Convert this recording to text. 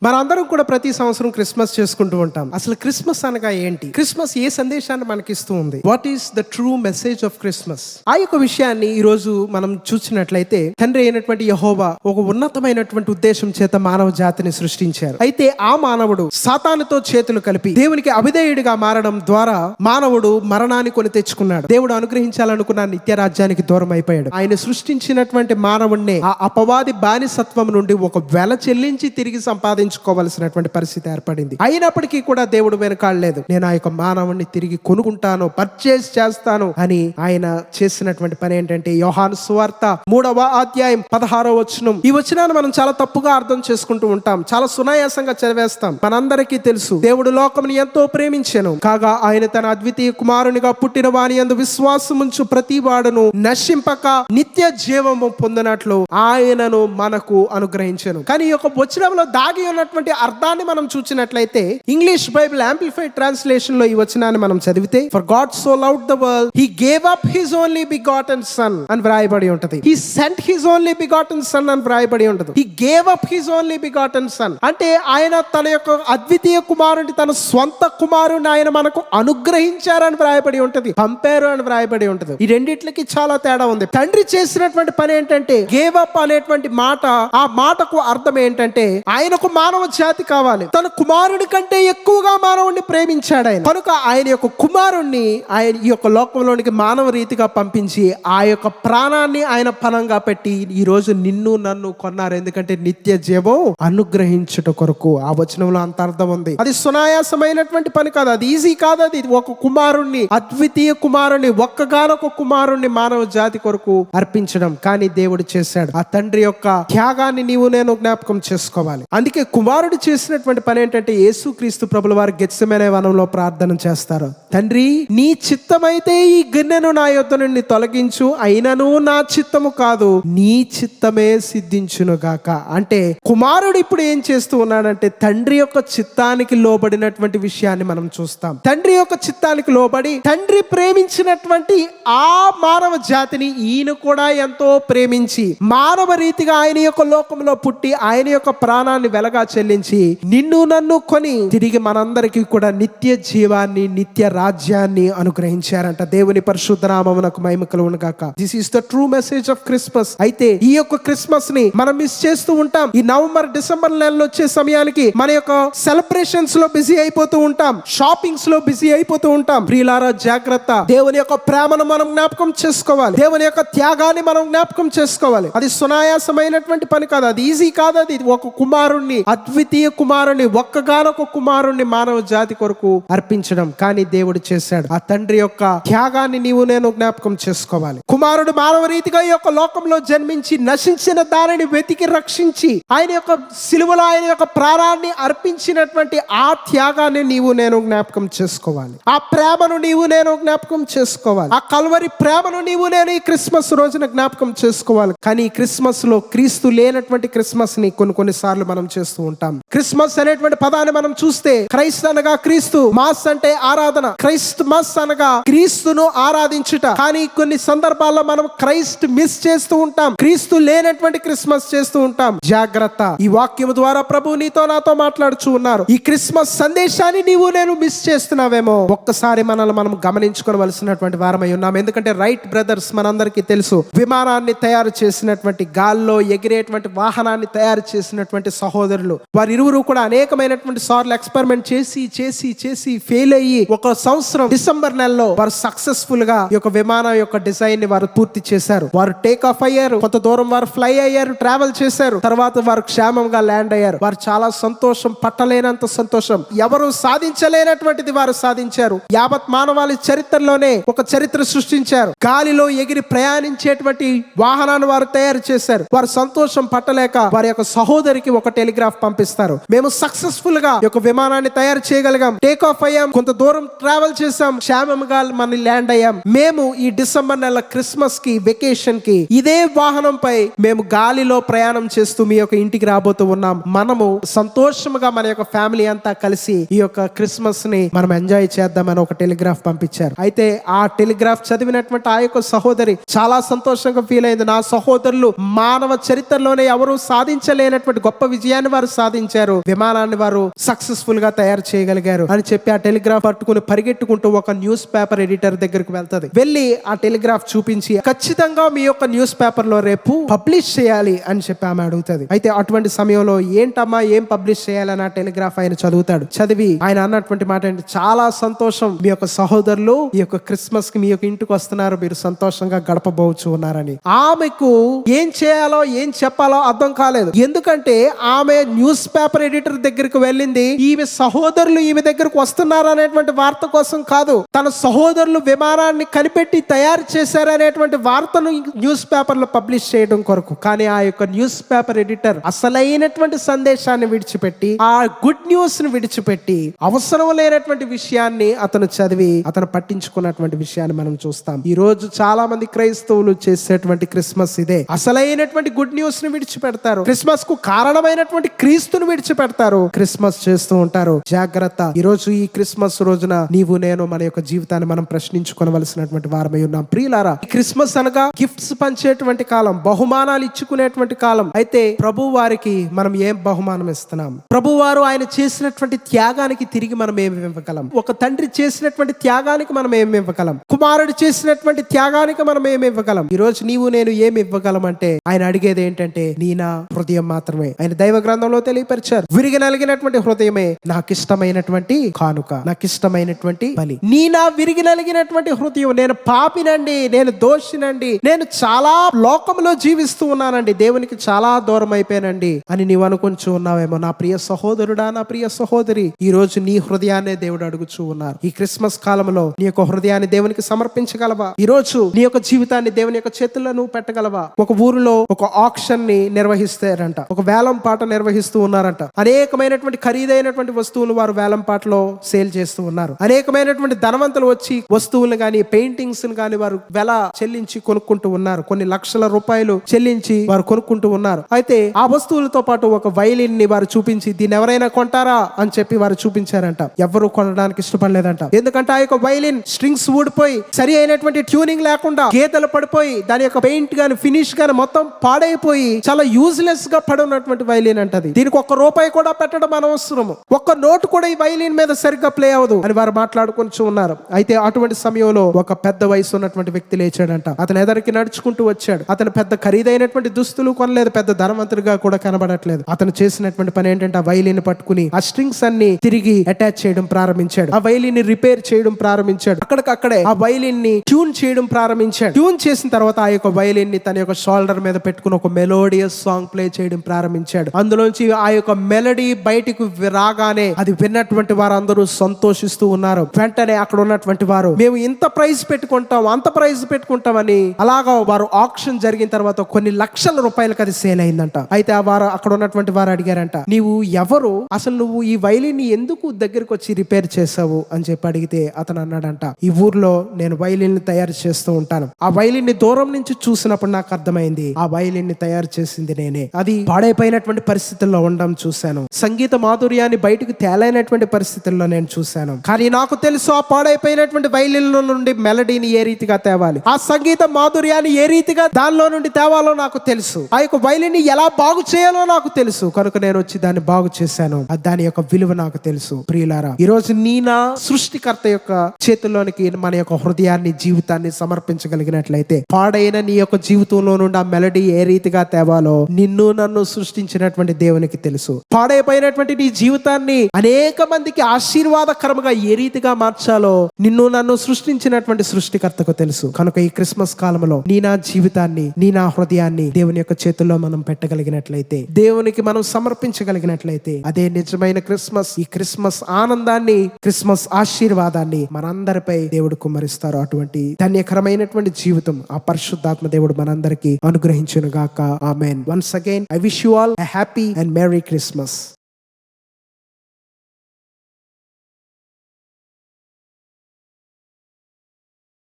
మనందరం కూడా ప్రతి సంవత్సరం క్రిస్మస్ చేసుకుంటూ ఉంటాం. అసలు క్రిస్మస్ అనగా ఏంటి? క్రిస్మస్ ఏ సందేశాన్ని మనకిస్తూ ఉంది? What is the true message of Christmas? ఆ యొక్క విషయాన్ని ఈ రోజు మనం చూసినట్లయితే, తండ్రి అయినటువంటి యెహోవా ఒక ఉన్నతమైనటువంటి ఉద్దేశం చేత మానవ జాతిని సృష్టించారు. అయితే ఆ మానవుడు సాతానుతో చేతులు కలిపి దేవునికి అవిధేయుడిగా మారడం ద్వారా మానవుడు మరణాన్ని కొని తెచ్చుకున్నాడు. దేవుడు అనుగ్రహించాలనుకున్న నిత్య రాజ్యానికి దూరం అయిపోయాడు. ఆయన సృష్టించినటువంటి మానవుణ్ణి ఆ అపవాది బానిసత్వం నుండి ఒక వెల చెల్లించి తిరిగి సంపాదించుకోవలసినటువంటి పరిస్థితి ఏర్పడింది. అయినప్పటికీ కూడా దేవుడు వెనకాడలేదు. నేను ఆ యొక్క మానవుణ్ణి తిరిగి కొనుక్కుంటాను, పర్చేస్ చేస్తాను అని ఆయన చేసినటువంటి పని ఏంటంటే, యోహాను సువార్త 3వ అధ్యాయం 16వ వచనం. ఈ వచనాన్ని మనం చాలా తప్పుగా అర్థం చేసుకుంటూ ఉంటాం, చాలా సునాయాసంగా చదివేస్తాం. మనందరికీ తెలుసు, దేవుడు లోకముని ఎంతో ప్రేమించెను కాగా ఆయన తన అద్వితీయ కుమారునిగా పుట్టిన వాని యందు విశ్వాసముంచు ప్రతి వాడును నశింపక నిత్య జీవము పొందినట్లు ఆయనను మనకు అనుగ్రహించెను. కానీ ఈ యొక్క వచనంలో దాగి ఉన్నటువంటి అర్థాన్ని మనం చూసినట్లయితే, ఇంగ్లీష్ బైబిల్ యాంప్లిఫైడ్ ట్రాన్స్లేషన్ లో ఈ వచనాన్ని మనం చదివితే, for God so loved the world he gave up his only begotten son అని వ్రాయబడి ఉంటది. He sent his only begotten son అని వ్రాయబడి ఉంటది. He gave up his only begotten son అంటే ఆయన తన యొక్క అద్వితీయ కుమారుని, తన స్వంత కుమారుని ఆయన మనకు అనుగ్రహించారని వ్రాయబడి ఉంటది, పంపారు అని వ్రాయబడి ఉంటది. ఈ రెండిట్లకి చాలా తేడా ఉంది. తండ్రి చేసినటువంటి పని ఏంటంటే, గేవ్ అప్ అనేటువంటి మాట, ఆ మాటకు అర్థం ఏంటంటే, ఆయనకు మానవ జాతి కావాలి. తన కుమారుడి కంటే ఎక్కువగా మానవుడిని ప్రేమించాడు ఆయన. కనుక ఆయన యొక్క కుమారుణ్ణి ఆయన ఈ యొక్క లోకంలోనికి మానవ రీతిగా పంపించి ఆ యొక్క ప్రాణాన్ని ఆయన పణంగా పెట్టి ఈ రోజు నిన్ను నన్ను కొన్నారు. ఎందుకంటే నిత్య జీవం అనుగ్రహించుట కొరకు. ఆ వచనంలో అంత అర్థం ఉంది. అది సునాయాసమైనటువంటి పని కాదు, అది ఈజీ కాదు. అది ఒక కుమారుణ్ణి, అద్వితీయ కుమారుణ్ణి, ఒక్కగానొక కుమారుణ్ణి మానవ జాతి కొరకు అర్పించడం. కానీ దేవుడు చేశాడు. ఆ తండ్రి యొక్క త్యాగాన్ని నీవు నేను జ్ఞాపకం చేసుకోవాలి. అందుకే కుమారుడు చేసినటువంటి పని ఏంటంటే, యేసుక్రీస్తు ప్రభుల వారు గెత్సెమనే వనంలో ప్రార్థన చేస్తారు. తండ్రి, నీ చిత్తమైతే ఈ గిన్నెను నా యొద్ద నుండి తొలగించు, అయినను నా చిత్తము కాదు నీ చిత్తమే సిద్ధించును గాక. అంటే కుమారుడు ఇప్పుడు ఏం చేస్తూ ఉన్నాడంటే, తండ్రి యొక్క చిత్తానికి లోబడినటువంటి విషయాన్ని మనం చూస్తాం. తండ్రి యొక్క చిత్తానికి లోబడి తండ్రి ప్రేమించినటువంటి ఆ మానవ జాతిని ఈయన కూడా ఎంతో ప్రేమించి మానవ రీతిగా ఆయన యొక్క లోకంలో పుట్టి ఆయన యొక్క ప్రాణాన్ని వెలగా చెల్లించి నిన్ను నన్ను కొని తిరిగి మనందరికీ కూడా నిత్య జీవాన్ని, నిత్య రాజ్యాన్ని అనుగ్రహించారంట. దేవుని పరిశుద్ధ నామమునకు మహిమ కలుగును గాక. This is the true message of Christmas. అయితే ఈ యొక్క క్రిస్మస్ ని మనం మిస్ చేస్తూ ఉంటాం. ఈ నవంబర్ డిసెంబర్ నెలలో వచ్చే సమయానికి మన యొక్క సెలబ్రేషన్స్ లో బిజీ అయిపోతూ ఉంటాం, షాపింగ్స్ లో బిజీ అయిపోతూ ఉంటాం. ప్రియులారా, జాగ్రత్త. దేవుని యొక్క ప్రేమను మనం జ్ఞాపకం చేసుకోవాలి. దేవుని యొక్క త్యాగాన్ని మనం జ్ఞాపకం చేసుకోవాలి. అది సునాయాసమైనటువంటి పని కాదు, అది ఈజీ కాదు. అది ఒక కుమారుణ్ణి, అద్వితీయ కుమారుణ్ణి, ఒక్కగానొక కుమారుణ్ణి మానవ జాతి కొరకు అర్పించడం. కానీ దేవుడు చేశాడు. ఆ తండ్రి యొక్క త్యాగాన్ని నీవు నేను జ్ఞాపకం చేసుకోవాలి. కుమారుడు మానవ రీతిగా ఈ యొక్క లోకంలో జన్మించి నశించిన దానిని వెతికి రక్షించి ఆయన యొక్క సిలువలో ఆయన యొక్క ప్రాణాన్ని అర్పించినటువంటి ఆ త్యాగాన్ని నీవు నేను జ్ఞాపకం చేసుకోవాలి. ఆ ప్రేమను నీవు నేను జ్ఞాపకం చేసుకోవాలి. ఆ కల్వరి ప్రేమను నీవు నేను ఈ క్రిస్మస్ రోజున జ్ఞాపకం చేసుకోవాలి. కానీ ఈ క్రిస్మస్ లో క్రీస్తు లేనటువంటి క్రిస్మస్ ని కొన్నిసార్లు మనం చేస్తూ ఉంటాం. క్రిస్మస్ అనేటువంటి పదాన్ని మనం చూస్తే, క్రైస్ట్ అనగా క్రీస్తు, మాస్ అంటే ఆరాధన, క్రైస్ట్ మస్ అనగా క్రీస్తును ఆరాధించుట. కానీ కొన్ని సందర్భాల్లో మనం క్రైస్ట్ మిస్ చేస్తూ ఉంటాం, క్రీస్తు లేనటువంటి క్రిస్మస్ చేస్తూ ఉంటాం. జాగ్రత్త. ఈ వాక్యం ద్వారా ప్రభు నీతో నాతో మాట్లాడుచూ ఉన్నారు. ఈ క్రిస్మస్ సందేశాన్ని నీవు నేను మిస్ చేస్తున్నావేమో ఒక్కసారి మనల్ని మనం గమనించుకోవలసినటువంటి వారమై ఉన్నాం. ఎందుకంటే రైట్ బ్రదర్స్ మనందరికీ తెలుసు, విమానాన్ని తయారు చేసినటువంటి, గాల్లో ఎగిరేటువంటి వాహనాన్ని తయారు చేసినటువంటి సహోదరులు. వారిరువురు కూడా అనేకమైనటువంటి సార్లు ఎక్స్పెరిమెంట్ చేసి చేసి చేసి ఫెయిల్ అయ్యి ఒక సంవత్సరం డిసెంబర్ నెలలో వారు సక్సెస్ఫుల్ గా ఈ యొక్క విమానం యొక్క డిజైన్ ని వారు పూర్తి చేశారు. వారు టేక్ ఆఫ్ అయ్యారు, కొంత దూరం వారు ఫ్లై అయ్యారు, ట్రావెల్ చేశారు. తర్వాత వారు క్షేమంగా ల్యాండ్ అయ్యారు. వారు చాలా సంతోషం, పట్టలేనంత సంతోషం. ఎవరు సాధించలేనటువంటిది వారు సాధించారు. యావత్ మానవాళి చరిత్రలోనే ఒక చరిత్ర సృష్టించారు. గాలిలో ఎగిరి ప్రయాణించేటువంటి వాహనాన్ని వారు తయారు చేశారు. వారు సంతోషం పట్టలేక వారి యొక్క సహోదరికి ఒక టెలిగ్రాఫ్ పంపిస్తారు. మేము సక్సెస్ఫుల్ గా ఈ యొక్క విమానాన్ని తయారు చేయగలిగాం, టేక్ ఆఫ్ అయ్యాం, కొంత దూరం ట్రావెల్ చేసాం, క్షేమంగా మనం ల్యాండ్ అయ్యాం. మేము ఈ డిసెంబర్ నెల క్రిస్మస్ కి, వెకేషన్ కి ఇదే వాహనంపై మేము గాలిలో ప్రయాణం చేస్తూ మీ యొక్క ఇంటికి రాబోతూ ఉన్నాం. మనము సంతోషంగా మన యొక్క ఫ్యామిలీ అంతా కలిసి ఈ యొక్క క్రిస్మస్ ని మనం ఎంజాయ్ చేద్దామని ఒక టెలిగ్రాఫ్ పంపించారు. అయితే ఆ టెలిగ్రాఫ్ చదివినటువంటి ఆ యొక్క సహోదరి చాలా సంతోషంగా ఫీల్ అయింది. నా సహోదరులు మానవ చరిత్రలోనే ఎవరు సాధించలేనటువంటి గొప్ప విజయాన్ని వారు సాధించారు, విమానాన్ని వారు సక్సెస్ఫుల్ గా తయారు చేయగలిగారు అని చెప్పి ఆ టెలిగ్రాఫ్ పట్టుకుని పరిగెట్టుకుంటూ ఒక న్యూస్ పేపర్ ఎడిటర్ దగ్గరికి వెళ్తది. వెళ్ళి ఆ టెలిగ్రాఫ్ చూపించి ఖచ్చితంగా మీ యొక్క న్యూస్ పేపర్ లో రేపు పబ్లిష్ చేయాలి అని చెప్పి ఆమె అడుగుతుంది. అయితే అటువంటి సమయంలో ఏంటమ్మా ఏం పబ్లిష్ చేయాలని ఆ టెలిగ్రాఫ్ ఆయన చదువుతాడు. చదివి ఆయన అన్నటువంటి మాట ఏంటి, చాలా సంతోషం, మీ యొక్క సహోదరులు ఈ యొక్క క్రిస్మస్ కి మీ యొక్క ఇంటికి వస్తున్నారు, మీరు సంతోషంగా గడపబోచు ఉన్నారని. ఆమెకు ఏం చేయాలో ఏం చెప్పాలో అర్థం కాలేదు. ఎందుకంటే ఆమె న్యూస్ పేపర్ ఎడిటర్ దగ్గరికి వెళ్ళింది ఈమె సహోదరులు ఈమె దగ్గరకు వస్తున్నారు అనేటువంటి వార్త కోసం కాదు, తన సహోదరులు విమానాన్ని కనిపెట్టి తయారు చేశారు అనేటువంటి వార్తను న్యూస్ పేపర్ లో పబ్లిష్ చేయడం కొరకు. కానీ ఆ యొక్క న్యూస్ పేపర్ ఎడిటర్ అసలైనటువంటి సందేశాన్ని విడిచిపెట్టి, ఆ గుడ్ న్యూస్ ని విడిచిపెట్టి, అవసరం లేనటువంటి విషయాన్ని అతను చదివి అతను పట్టించుకున్నటువంటి విషయాన్ని మనం చూస్తాం. ఈ రోజు చాలా మంది క్రైస్తవులు చేసేటువంటి క్రిస్మస్ ఇదే. అసలైనటువంటి గుడ్ న్యూస్ ని విడిచిపెడతారు, క్రిస్మస్ కు కారణమైనటువంటి క్రీస్తుని విడిచిపెడతారు, క్రిస్మస్ చేస్తూ ఉంటారు. జాగ్రత్త, ఈ రోజు ఈ క్రిస్మస్ రోజున నీవు నేను మన యొక్క జీవితాన్ని మనం ప్రశ్నించుకోవలసినటువంటి వారమై ఉన్నాం. ప్రియులారా, క్రిస్మస్ అనగా గిఫ్ట్స్ పంచేటువంటి కాలం, బహుమానాలు ఇచ్చుకునేటువంటి కాలం. అయితే ప్రభు వారికి మనం ఏం బహుమానం ఇస్తున్నాం? ప్రభు వారు ఆయన చేసినటువంటి త్యాగానికి తిరిగి మనం ఏమి ఇవ్వగలం? ఒక తండ్రి చేసినటువంటి త్యాగానికి మనం ఏమి ఇవ్వగలం? కుమారుడు చేసినటువంటి త్యాగానికి మనం ఏమి ఇవ్వగలం? ఈ రోజు నీవు నేను ఏమి ఇవ్వగలం అంటే ఆయన అడిగేది ఏంటంటే నీ నా హృదయం మాత్రమే. ఆయన దైవ గ్రంథంలో తెలియపరిచారు, విరిగి నలిగినటువంటి హృదయమే నాకు ఇష్టమైనటువంటి కానుక, నాకు ఇష్టమైనటువంటి బలి. నీ నా విరిగి నలిగినటువంటి హృదయం, నేను పాపినండి, నేను దోషినండి, నేను చాలా లోకంలో జీవిస్తూ ఉన్నానండి, దేవునికి చాలా దూరం అయిపోయానండి అని నీవు అనుకుంటూ ఉన్నావేమో. నా ప్రియ సహోదరుడా, నా ప్రియ సహోదరి, ఈ రోజు నీ హృదయాన్నే దేవుడు అడుగుచూ ఉన్నారు. ఈ క్రిస్మస్ కాలంలో నీ యొక్క హృదయాన్ని దేవునికి సమర్పించగలవా? ఈ రోజు నీ యొక్క జీవితాన్ని దేవుని యొక్క చేతుల్లో నువ్వు పెట్టగలవా? ఒక ఊరిలో ఒక ఆక్షన్ ని నిర్వహిస్తారంట, ఒక వేలం పాట నిర్వహిస్తూ ఉన్నారంట. అనేకమైనటువంటి ఖరీదైనటువంటి వస్తువులు వారు వేలం పాటలో సేల్ చేస్తూ ఉన్నారు. అనేకమైనటువంటి ధనవంతులు వచ్చి వస్తువులు గాని పెయింటింగ్స్ గాని వారు వెల చెల్లించి కొనుక్కుంటూ ఉన్నారు. కొన్ని లక్షల రూపాయలు చెల్లించి వారు కొనుక్కుంటూ ఉన్నారు. అయితే ఆ వస్తువులతో పాటు ఒక వైలిన్ ని వారు చూపించి దీన్ని ఎవరైనా కొంటారా అని చెప్పి వారు చూపించారంట. ఎవరు కొనడానికి ఇష్టపడలేదంట. ఎందుకంటే ఆ యొక్క వైలిన్ స్ట్రింగ్స్ ఊడిపోయి సరి అయినటువంటి ట్యూనింగ్ లేకుండా గీతలు పడిపోయి దాని యొక్క పెయింట్ గాని ఫినిష్ గాని మొత్తం పాడైపోయి చాలా యూజ్లెస్ గా పడినటువంటి వైలిన్ అంటది. దీనికి ₹1 కూడా పెట్టడం అనవసరము, ఒక్క నోటు కూడా ఈ వైలిన్ మీద సరిగ్గా ప్లే అవ్వదు అని వారు మాట్లాడుకుంటూ ఉన్నారు. అయితే అటువంటి సమయంలో ఒక పెద్ద వయసు ఉన్నటువంటి వ్యక్తి లేచాడంట. అతను ఎదరికి నడుచుకుంటూ వచ్చాడు. అతను పెద్ద ఖరీదైనటువంటి దుస్తులు కొనలేదు, పెద్ద ధనవంతుడిగా కూడా కనబడట్లేదు. అతను చేసినటువంటి పని ఏంటంటే ఆ వైలిన్ పట్టుకుని ఆ స్ట్రింగ్స్ అన్ని తిరిగి అటాచ్ చేయడం ప్రారంభించాడు. ఆ వైలిన్ ని రిపేర్ చేయడం ప్రారంభించాడు. అక్కడికక్కడే ఆ వైలిన్ ని ట్యూన్ చేయడం ప్రారంభించాడు. ట్యూన్ చేసిన తర్వాత ఆ యొక్క వైలిన్ ని తన యొక్క షోల్డర్ మీద పెట్టుకుని ఒక మెలోడియస్ సాంగ్ ప్లే చేయడం ప్రారంభించాడు. అందులోంచి ఆ యొక్క మెలడీ బయటికి రాగానే అది విన్నటువంటి వారు అందరూ సంతోషిస్తూ ఉన్నారు. వెంటనే అక్కడ ఉన్నటువంటి వారు మేము ఇంత ప్రైజ్ పెట్టుకుంటాం, అంత ప్రైజ్ పెట్టుకుంటామని అలాగా వారు ఆక్షన్ జరిగిన తర్వాత కొన్ని లక్షల రూపాయలకు అది సేల్ అయిందంట. అయితే ఆ వారు అక్కడ ఉన్నటువంటి వారు అడిగారంట, నీవు ఎవరు, అసలు నువ్వు ఈ వైలిన్ ని ఎందుకు దగ్గరకు వచ్చి రిపేర్ చేసావు అని చెప్పి అడిగితే అతను అన్నాడంట, ఈ ఊర్లో నేను వైలిన్ ని తయారు చేస్తూ ఉంటాను. ఆ వైలిన్ ని దూరం నుంచి చూసినప్పుడు నాకు అర్థమైంది ఆ వైలిన్ ని తయారు చేసింది నేనే. అది పాడైపోయినటువంటి పరిస్థితుల్లో ఉండడం చూశాను, సంగీత మాధుర్యాన్ని బయటకు తేలైనటువంటి పరిస్థితుల్లో నేను చూశాను. కానీ నాకు తెలుసు ఆ పాడైపోయినటువంటి వైలిన్ నుండి మెలడీని ఏ రీతిగా తేవాలి, ఆ సంగీత మాధుర్యాన్ని ఏ రీతిగా దానిలో నుండి తేవాలో నాకు తెలుసు, ఆ యొక్క వైలిన్ ని ఎలా బాగు చేయాలో నాకు తెలుసు. కనుక నేను వచ్చి దాన్ని బాగు చేశాను, దాని యొక్క విలువ నాకు తెలుసు. ప్రియులారా, ఈ రోజు నీ నా సృష్టికర్త యొక్క చేతుల్లోనికి మన యొక్క హృదయాన్ని జీవితాన్ని సమర్పించగలిగినట్లయితే పాడైన నీ యొక్క జీవితంలో నుండి ఆ మెలడీ ఏ రీతిగా తేవాలో నిన్ను నన్ను సృష్టించినటువంటి దేవునికి తెలుసు. పాడైపోయినటువంటి నీ జీవితాన్ని అనేక మందికి ఆశీర్వాదకరంగా ఏ రీతిగా మార్చాలో నిన్ను నన్ను సృష్టించినటువంటి సృష్టికర్తకు తెలుసు. కనుక ఈ క్రిస్మస్ కాలంలో నీ నా జీవితాన్ని నీ నా హృదయాన్ని దేవుని యొక్క చేతుల్లో మనం పెట్టగలిగినట్లయితే, దేవునికి మనం సమర్పించగలిగినట్లయితే అదే నిజమైన క్రిస్మస్. ఈ క్రిస్మస్ ఆనందాన్ని, క్రిస్మస్ ఆశీర్వాదాన్ని మనందరిపై దేవుడు కుమ్మరిస్తారు. అటువంటి ధన్యకరమైనటువంటి జీవితం ఆ పరిశుద్ధాత్మ దేవుడు మనందరికీ అనుగ్రహించును గాక. Amen. Once again I wish you all a happy and merry Christmas.